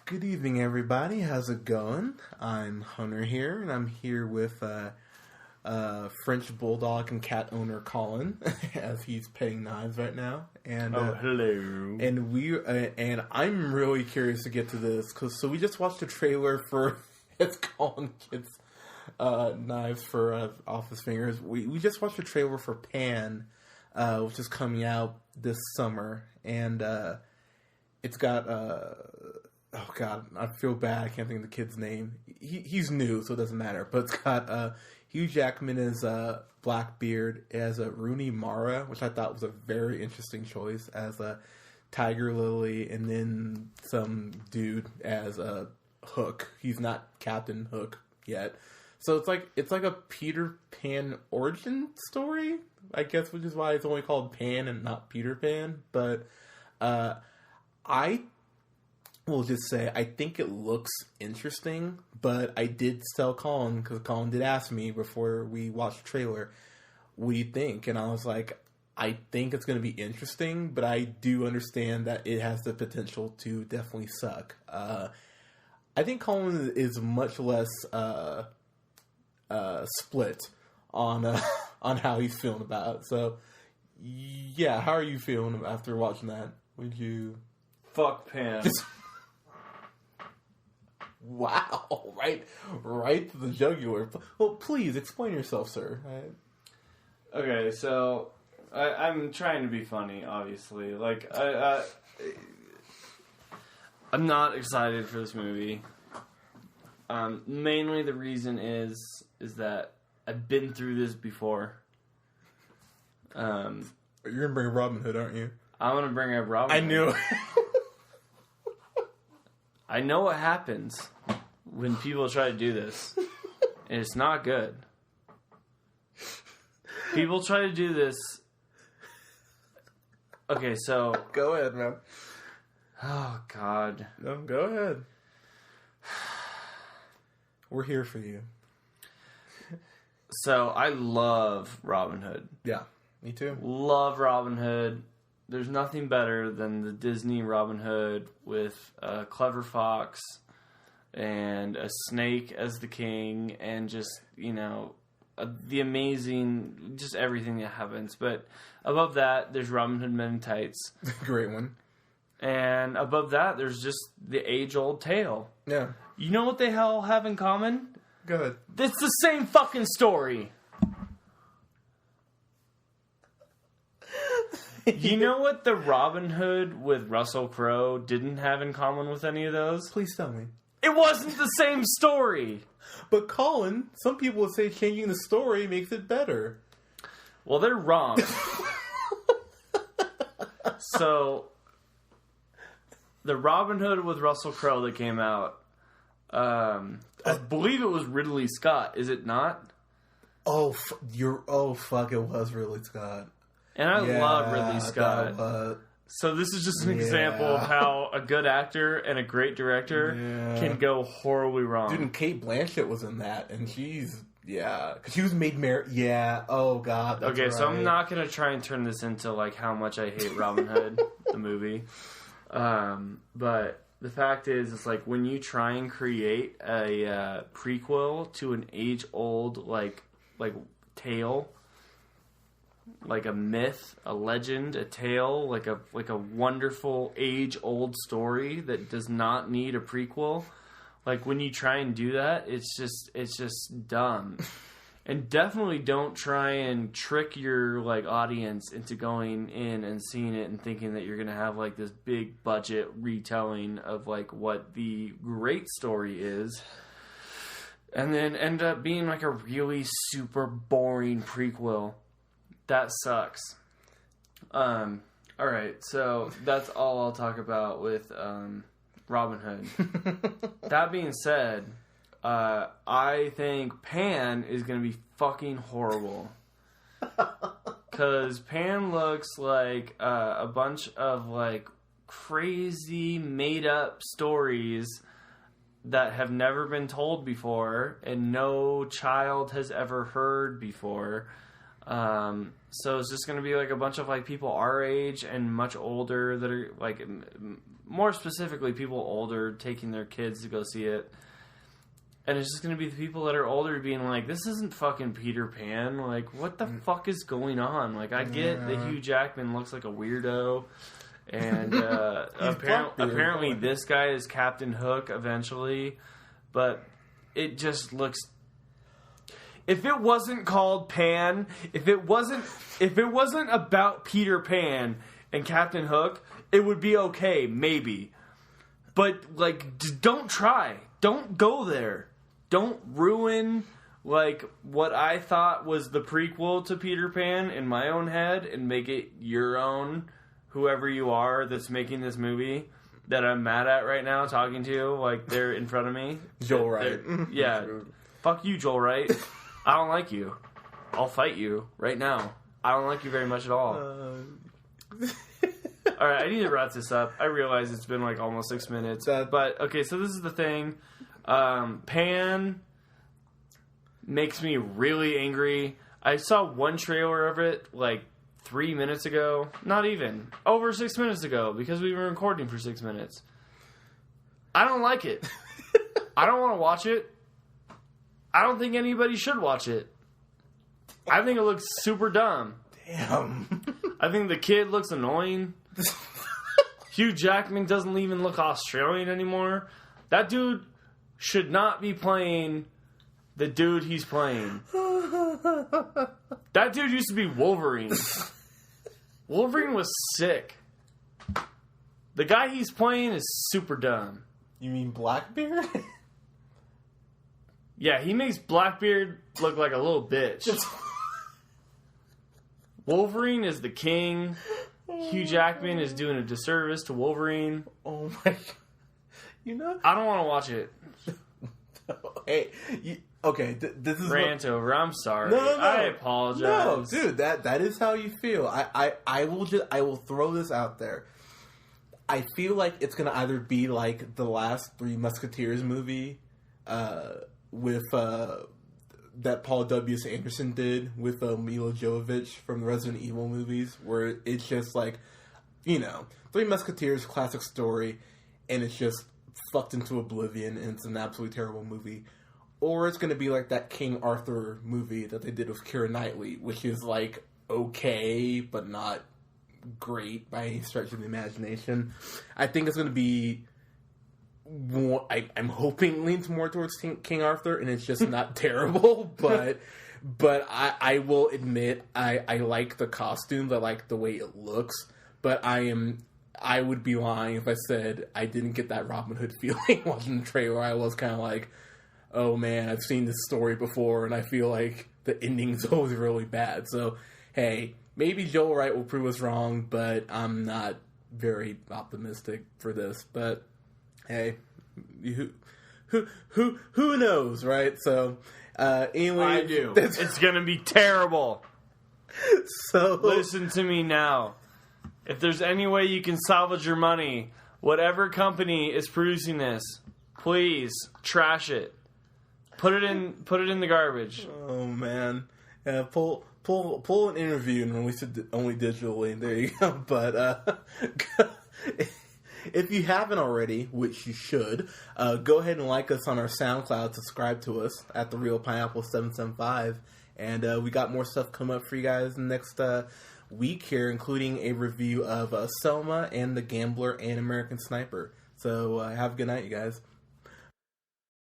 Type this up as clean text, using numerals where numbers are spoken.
Good evening, everybody. How's it going? I'm Hunter here, and I'm here with French bulldog and cat owner Colin, as he's petting knives right now. And hello. And I'm really curious to get to this because we just watched a trailer for it's Colin gets knives for off his fingers. We just watched a trailer for Pan, which is coming out this summer, and it's got oh god, I feel bad. I can't think of the kid's name. He's new, so it doesn't matter. But it's got Hugh Jackman as Blackbeard, as Rooney Mara, which I thought was a very interesting choice, as Tiger Lily, and then some dude as Hook. He's not Captain Hook yet, so it's like a Peter Pan origin story, I guess, which is why it's only called Pan and not Peter Pan. But I will just say, I think it looks interesting, but I did tell Colin, because Colin did ask me before we watched the trailer, what do you think? And I was like, I think it's going to be interesting, but I do understand that it has the potential to definitely suck. I think Colin is much less split on how he's feeling about it. So, yeah, how are you feeling after watching that? Would you... Fuck Pan. Wow, right to the jugular. Well, please explain yourself, sir. Okay, so I'm trying to be funny, obviously. Like, I'm not excited for this movie. Mainly the reason is that I've been through this before. You're gonna bring Robin Hood, aren't you? I'm gonna bring up Robin Hood. I knew it. I know what happens when people try to do this, and it's not good. People try to do this. Okay, so... Go ahead, man. Oh, God. No, go ahead. We're here for you. So, I love Robin Hood. Yeah, me too. Love Robin Hood. There's nothing better than the Disney Robin Hood with a clever fox and a snake as the king and just, the amazing, just everything that happens. But above that, there's Robin Hood Men in Tights. Great one. And above that, there's just the age-old tale. Yeah. You know what they all have in common? Go ahead. It's the same fucking story. You know what the Robin Hood with Russell Crowe didn't have in common with any of those? Please tell me. It wasn't the same story. But Colin, some people would say changing the story makes it better. Well, they're wrong. So, the Robin Hood with Russell Crowe that came out, I believe it was Ridley Scott, is it not? Oh, fuck, it was Ridley Scott. And I love Ridley Scott. So this is just an example of how a good actor and a great director can go horribly wrong. Dude, and Cate Blanchett was in that, and she's, because she was made Mary. Yeah, oh god. That's okay, right. So I'm not going to try and turn this into like how much I hate Robin Hood, the movie. But the fact is, it's like when you try and create a prequel to an age-old like tale, like a myth, a legend, a tale, like a wonderful age-old story that does not need a prequel. Like when you try and do that, it's just dumb. And definitely don't try and trick your like audience into going in and seeing it and thinking that you're gonna have like this big budget retelling of like what the great story is, and then end up being like a really super boring prequel. That sucks. Alright, so that's all I'll talk about with Robin Hood. That being said, I think Pan is going to be fucking horrible. Because Pan looks like a bunch of like crazy made up stories that have never been told before and no child has ever heard before. So it's just going to be like a bunch of like people our age and much older that are like more specifically, people older taking their kids to go see it. And it's just going to be the people that are older being like, this isn't fucking Peter Pan. Like, what the fuck is going on? Like, I get that Hugh Jackman looks like a weirdo. And apparently this guy is Captain Hook eventually. But it just looks... If it wasn't called Pan, if it wasn't about Peter Pan and Captain Hook, it would be okay, maybe. But, like, don't try. Don't go there. Don't ruin, like, what I thought was the prequel to Peter Pan in my own head and make it your own, whoever you are that's making this movie that I'm mad at right now talking to you, like, they're in front of me. Joel Wright. Yeah. Fuck you, Joel Wright. I don't like you. I'll fight you right now. I don't like you very much at all. Alright, I need to wrap this up. I realize it's been, like, almost 6 minutes. But, okay, so this is the thing. Pan makes me really angry. I saw one trailer of it like 3 minutes ago. Not even. Over 6 minutes ago because we were recording for 6 minutes. I don't like it. I don't want to watch it. I don't think anybody should watch it. I think it looks super dumb. Damn. I think the kid looks annoying. Hugh Jackman doesn't even look Australian anymore. That dude should not be playing the dude he's playing. That dude used to be Wolverine. Wolverine was sick. The guy he's playing is super dumb. You mean Blackbeard? Yeah, he makes Blackbeard look like a little bitch. Wolverine is the king. Hugh Jackman is doing a disservice to Wolverine. Oh my god. You know? I don't want to watch it. Hey, okay, this is rant over. I'm sorry. No. I apologize. No, dude, that is how you feel. I will throw this out there. I feel like it's gonna either be like the last Three Musketeers movie, with that Paul W. Anderson did with Mila Jovovich from the Resident Evil movies, where it's just like, you know, Three Musketeers, classic story, and it's just fucked into oblivion, and it's an absolutely terrible movie. Or it's going to be like that King Arthur movie that they did with Keira Knightley, which is like okay, but not great by any stretch of the imagination. I think it's going to be more, I'm hoping leans more towards King Arthur, and it's just not terrible, but I will admit I like the costumes, I like the way it looks, but I would be lying if I said I didn't get that Robin Hood feeling watching the trailer. I was kind of like, oh man, I've seen this story before, and I feel like the ending's always really bad. So, hey, maybe Joel Wright will prove us wrong, but I'm not very optimistic for this. But hey, who knows, right? So, anyway, I do. It's gonna be terrible. So listen to me now. If there's any way you can salvage your money, whatever company is producing this, please trash it. Put it in the garbage. Oh man, pull an interview and release it only digitally. There you go. But if you haven't already, which you should, go ahead and like us on our SoundCloud. Subscribe to us at The Real Pineapple 775, and we got more stuff coming up for you guys in the next week here, including a review of Selma and The Gambler and American Sniper. So have a good night, you guys.